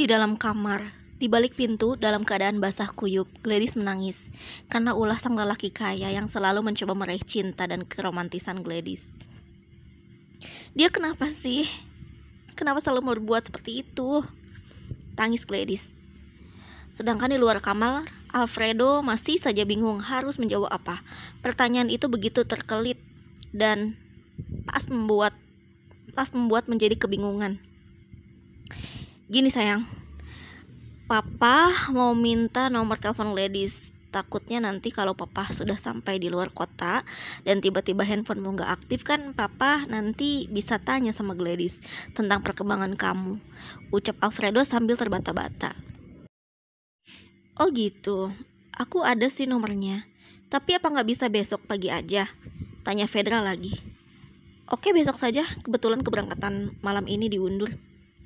dalam kamar, di balik pintu dalam keadaan basah kuyup, Gladys menangis karena ulah sang lelaki kaya yang selalu mencoba meraih cinta dan keromantisan Gladys. Dia kenapa sih? Kenapa selalu berbuat seperti itu? Tangis Gladys. Sedangkan di luar kamar, Alfredo masih saja bingung harus menjawab apa. Pertanyaan itu begitu terkelit dan pas membuat menjadi kebingungan. Gini sayang, Papa mau minta nomor telepon Gladys. Takutnya nanti kalau Papa sudah sampai di luar kota dan tiba-tiba handphonemu gak aktif kan, Papa nanti bisa tanya sama Gladys tentang perkembangan kamu, ucap Alfredo sambil terbata-bata. Oh gitu, aku ada sih nomornya. Tapi apa gak bisa besok pagi aja? Tanya Fedra lagi. Oke, besok saja, kebetulan keberangkatan malam ini diundur,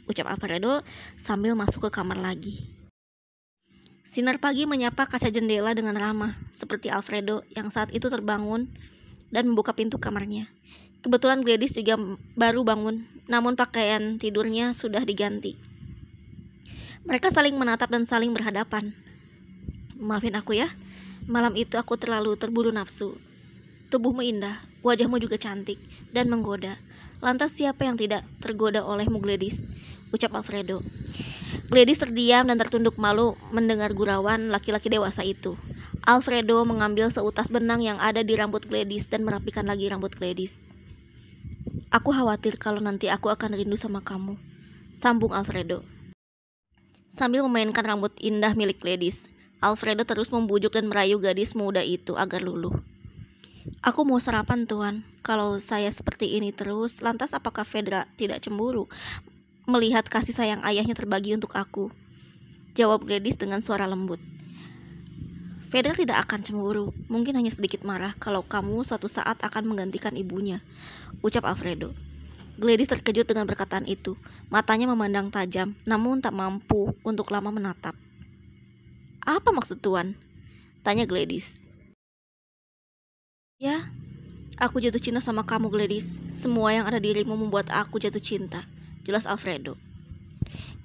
ucap Alfredo sambil masuk ke kamar lagi. Sinar pagi menyapa kaca jendela dengan ramah, seperti Alfredo yang saat itu terbangun dan membuka pintu kamarnya. Kebetulan Gladys juga baru bangun, namun pakaian tidurnya sudah diganti. Mereka saling menatap dan saling berhadapan. Maafin aku ya, malam itu aku terlalu terburu nafsu. Tubuhmu indah, wajahmu juga cantik dan menggoda. Lantas siapa yang tidak tergoda olehmu Gladys? Ucap Alfredo. Gladys terdiam dan tertunduk malu mendengar gurauan laki-laki dewasa itu. Alfredo mengambil seutas benang yang ada di rambut Gladys dan merapikan lagi rambut Gladys. Aku khawatir kalau nanti aku akan rindu sama kamu, sambung Alfredo. Sambil memainkan rambut indah milik Gladys, Alfredo terus membujuk dan merayu gadis muda itu agar luluh. Aku mau sarapan tuan. Kalau saya seperti ini terus, lantas apakah Fedra tidak cemburu melihat kasih sayang ayahnya terbagi untuk aku? Jawab Gladys dengan suara lembut. Fedra tidak akan cemburu, mungkin hanya sedikit marah kalau kamu suatu saat akan menggantikan ibunya, ucap Alfredo. Gladys terkejut dengan perkataan itu. Matanya memandang tajam, namun tak mampu untuk lama menatap. Apa maksud tuan? Tanya Gladys. Ya, aku jatuh cinta sama kamu Gladys. Semua yang ada di dirimu membuat aku jatuh cinta, jelas Alfredo.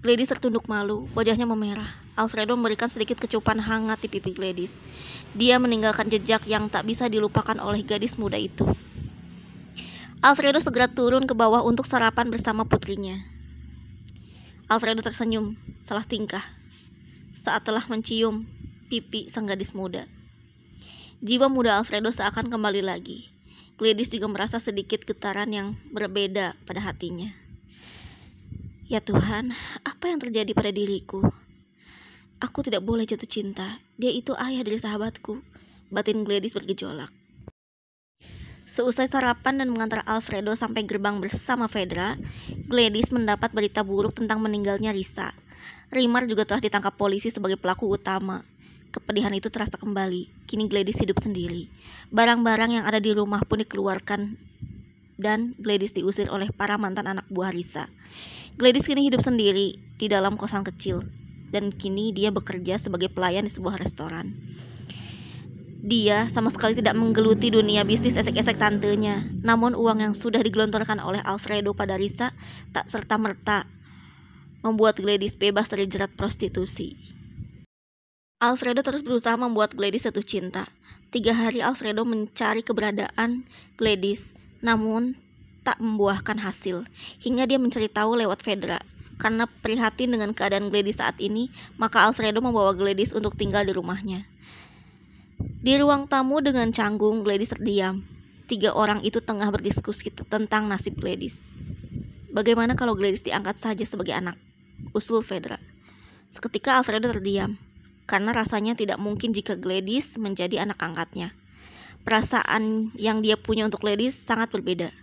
Gladys tertunduk malu, wajahnya memerah. Alfredo memberikan sedikit kecupan hangat di pipi Gladys. Dia meninggalkan jejak yang tak bisa dilupakan oleh gadis muda itu. Alfredo segera turun ke bawah untuk sarapan bersama putrinya. Alfredo tersenyum, salah tingkah, saat telah mencium pipi sang gadis muda. Jiwa muda Alfredo seakan kembali lagi. Gladys juga merasa sedikit getaran yang berbeda pada hatinya. Ya Tuhan, apa yang terjadi pada diriku? Aku tidak boleh jatuh cinta. Dia itu ayah dari sahabatku. Batin Gladys bergejolak. Seusai sarapan dan mengantar Alfredo sampai gerbang bersama Fedra, Gladys mendapat berita buruk tentang meninggalnya Risa. Rimar juga telah ditangkap polisi sebagai pelaku utama. Kepedihan itu terasa kembali. Kini Gladys hidup sendiri. Barang-barang yang ada di rumah pun dikeluarkan dan Gladys diusir oleh para mantan anak buah Risa. Gladys kini hidup sendiri di dalam kosan kecil dan kini dia bekerja sebagai pelayan di sebuah restoran. Dia sama sekali tidak menggeluti dunia bisnis esek-esek tantenya. Namun uang yang sudah digelontorkan oleh Alfredo pada Risa tak serta-merta membuat Gladys bebas dari jerat prostitusi. Alfredo terus berusaha membuat Gladys jatuh cinta. 3 hari Alfredo mencari keberadaan Gladys, namun tak membuahkan hasil. Hingga dia mencari tahu lewat Fedra. Karena prihatin dengan keadaan Gladys saat ini, maka Alfredo membawa Gladys untuk tinggal di rumahnya. Di ruang tamu dengan canggung, Gladys terdiam. 3 orang itu tengah berdiskusi tentang nasib Gladys. Bagaimana kalau Gladys diangkat saja sebagai anak? Usul Fedra. Seketika Alfredo terdiam. Karena rasanya tidak mungkin jika Gladys menjadi anak angkatnya. Perasaan yang dia punya untuk Gladys sangat berbeda.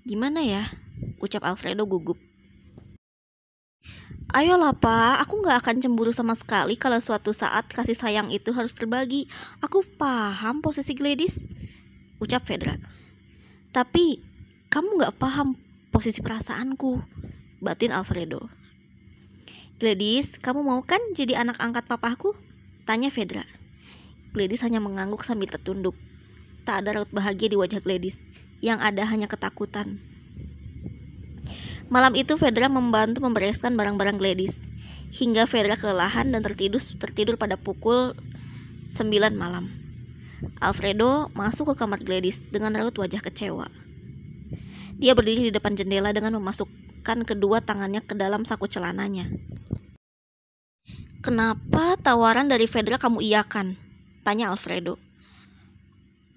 Gimana ya? Ucap Alfredo gugup. Ayolah Pak, aku gak akan cemburu sama sekali kalau suatu saat kasih sayang itu harus terbagi. Aku paham posisi Gladys, ucap Fedra. Tapi kamu gak paham posisi perasaanku, batin Alfredo. Gladys, kamu mau kan jadi anak angkat papaku? Tanya Fedra. Gladys hanya mengangguk sambil tertunduk. Tak ada raut bahagia di wajah Gladys. Yang ada hanya ketakutan. Malam itu Fedra membantu membereskan barang-barang Gladys. hingga Fedra kelelahan dan tertidur pada pukul 9 malam. Alfredo masuk ke kamar Gladys dengan raut wajah kecewa. Dia berdiri di depan jendela dengan memasukkan kedua tangannya ke dalam saku celananya. "Kenapa tawaran dari Fedra kamu iakan?" tanya Alfredo.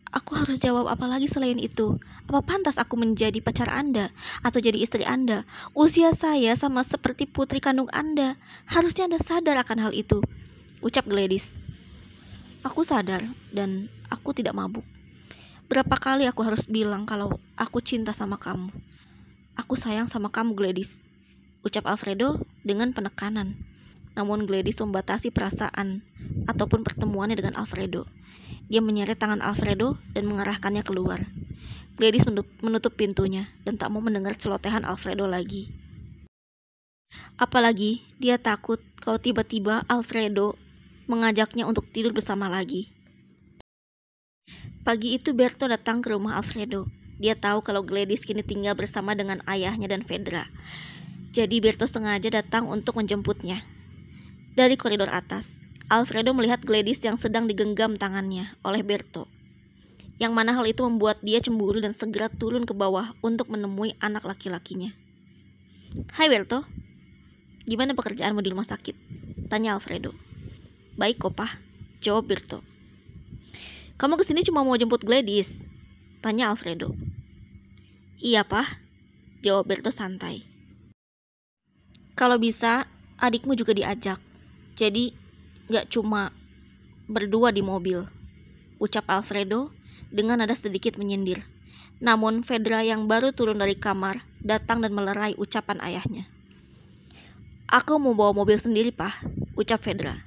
"Aku harus jawab apa lagi selain itu? Apa pantas aku menjadi pacar Anda atau jadi istri Anda? Usia saya sama seperti putri kandung Anda. Harusnya Anda sadar akan hal itu," ucap Gladys. "Aku sadar dan aku tidak mabuk. Berapa kali aku harus bilang kalau aku cinta sama kamu? Aku sayang sama kamu, Gladys," ucap Alfredo dengan penekanan. Namun Gladys membatasi perasaan ataupun pertemuannya dengan Alfredo. Dia menyeret tangan Alfredo dan mengarahkannya keluar. Gladys menutup pintunya dan tak mau mendengar celotehan Alfredo lagi. Apalagi dia takut kalau tiba-tiba Alfredo mengajaknya untuk tidur bersama lagi. Pagi itu Berto datang ke rumah Alfredo. Dia tahu kalau Gladys kini tinggal bersama dengan ayahnya dan Fedra. Jadi Berto sengaja datang untuk menjemputnya. Dari koridor atas, Alfredo melihat Gladys yang sedang digenggam tangannya oleh Berto. Yang mana hal itu membuat dia cemburu dan segera turun ke bawah untuk menemui anak laki-lakinya. "Hai Berto, gimana pekerjaanmu di rumah sakit?" tanya Alfredo. "Baik kok, Pak," jawab Berto. "Kamu kesini cuma mau jemput Gladys?" tanya Alfredo. "Iya, Pak," jawab Berto santai. "Kalau bisa, adikmu juga diajak. Jadi, gak cuma berdua di mobil," ucap Alfredo dengan nada sedikit menyindir. Namun Fedra yang baru turun dari kamar datang dan melerai ucapan ayahnya. "Aku mau bawa mobil sendiri, Pak," ucap Fedra.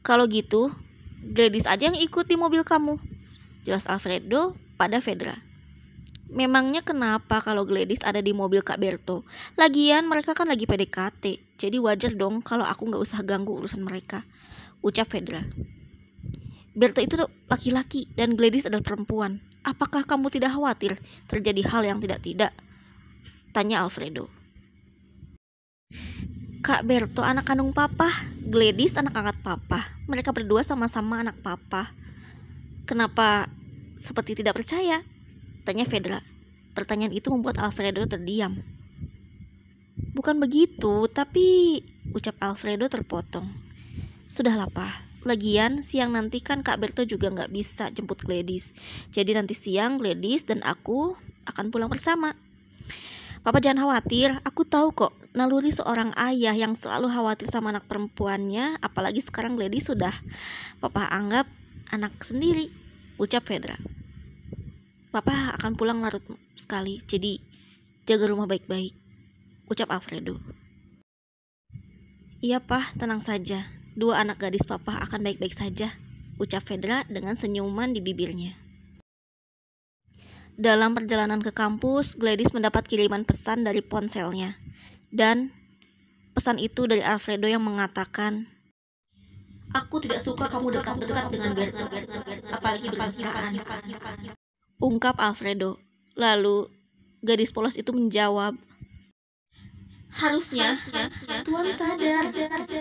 "Kalau gitu, Gladys aja yang ikut di mobil kamu," jelas Alfredo pada Fedra. "Memangnya kenapa kalau Gladys ada di mobil Kak Berto? Lagian mereka kan lagi PDKT, jadi wajar dong kalau aku gak usah ganggu urusan mereka," ucap Fedra. "Berto itu laki-laki dan Gladys adalah perempuan. Apakah kamu tidak khawatir terjadi hal yang tidak-tidak?" tanya Alfredo. "Kak Berto anak kandung papa, Gladys anak angkat papa. Mereka berdua sama-sama anak papa. Kenapa seperti tidak percaya?" tanya Fedra. Pertanyaan itu membuat Alfredo terdiam. "Bukan begitu, tapi," ucap Alfredo terpotong. "Sudahlah, Pak. Lagian siang nanti kan Kak Berto juga gak bisa jemput Gladys. Jadi nanti siang Gladys dan aku akan pulang bersama. Papa jangan khawatir, aku tahu kok naluri seorang ayah yang selalu khawatir sama anak perempuannya, apalagi sekarang Gladys sudah Papa anggap anak sendiri," ucap Fedra. "Papa akan pulang larut sekali, jadi jaga rumah baik-baik," ucap Alfredo. "Iya, Pak, tenang saja. Dua anak gadis Papa akan baik-baik saja," ucap Fedra dengan senyuman di bibirnya. Dalam perjalanan ke kampus, Gladys mendapat kiriman pesan dari ponselnya. Dan pesan itu dari Alfredo yang mengatakan, "Aku tidak suka kamu dekat-dekat dengan Berto, apalagi bermesraan," ungkap Alfredo. Lalu gadis polos itu menjawab, Harusnya Tuhan sadar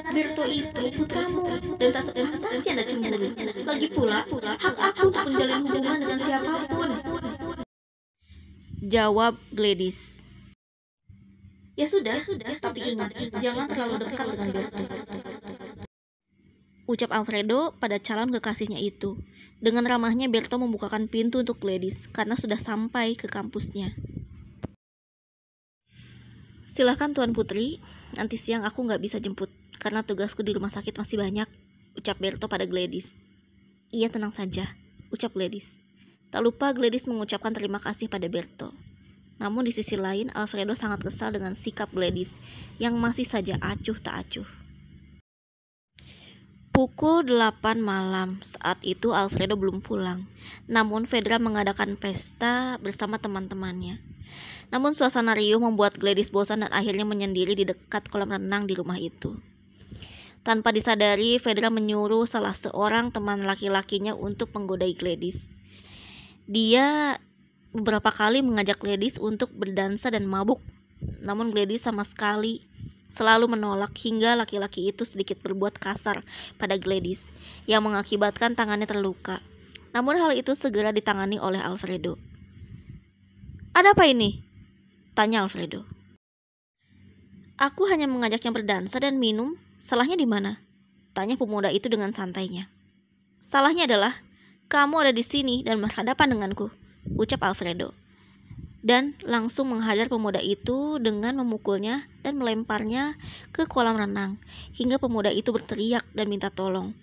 Berto itu putramu dan tak sepantasnya Anda cemburu. Lagi pula, hak aku untuk menjalin hubungan dengan siapapun," jawab Gladys. "Ya sudah, tapi ingat, jangan terlalu dekat dengan Berto," ucap Alfredo pada calon kekasihnya itu. Dengan ramahnya Berto membukakan pintu untuk Gladys karena sudah sampai ke kampusnya. "Silakan Tuan Putri, nanti siang aku gak bisa jemput karena tugasku di rumah sakit masih banyak," ucap Berto pada Gladys. "Iya, tenang saja," ucap Gladys. Tak lupa Gladys mengucapkan terima kasih pada Berto. Namun di sisi lain Alfredo sangat kesal dengan sikap Gladys yang masih saja acuh tak acuh. Pukul 8 malam, saat itu Alfredo belum pulang. Namun Fedra mengadakan pesta bersama teman-temannya. Namun suasana riuh membuat Gladys bosan dan akhirnya menyendiri di dekat kolam renang di rumah itu. Tanpa disadari, Fedra menyuruh salah seorang teman laki-lakinya untuk menggodai Gladys. Dia beberapa kali mengajak Gladys untuk berdansa dan mabuk. Namun Gladys sama sekali selalu menolak hingga laki-laki itu sedikit berbuat kasar pada Gladys yang mengakibatkan tangannya terluka. Namun hal itu segera ditangani oleh Alfredo. "Ada apa ini?" tanya Alfredo. "Aku hanya mengajaknya berdansa dan minum. Salahnya di mana?" tanya pemuda itu dengan santainya. "Salahnya adalah kamu ada di sini dan berhadapan denganku," ucap Alfredo. Dan langsung menghajar pemuda itu dengan memukulnya dan melemparnya ke kolam renang hingga pemuda itu berteriak dan minta tolong.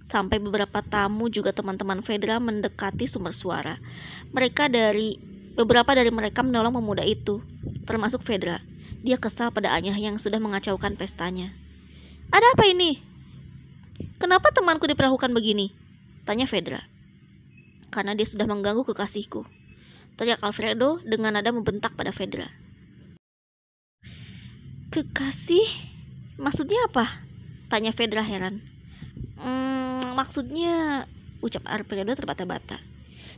Sampai beberapa tamu juga teman-teman Fedra mendekati sumber suara. Beberapa dari mereka menolong pemuda itu, termasuk Fedra. Dia kesal pada Anya yang sudah mengacaukan pestanya. "Ada apa ini? Kenapa temanku diperlakukan begini?" tanya Fedra. "Karena dia sudah mengganggu kekasihku," teriak Alfredo dengan nada membentak pada Fedra. "Kekasih? Maksudnya apa?" tanya Fedra heran. Maksudnya," ucap Alfredo terbata-bata.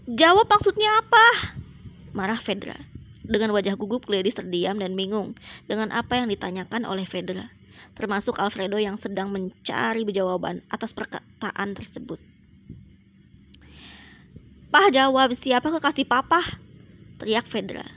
"Jawab, maksudnya apa?" marah Fedra. Dengan wajah gugup, Gladys terdiam dan bingung dengan apa yang ditanyakan oleh Fedra, termasuk Alfredo yang sedang mencari jawaban atas perkataan tersebut. "Pah, jawab, siapa kekasih Papa?" teriak Fedra.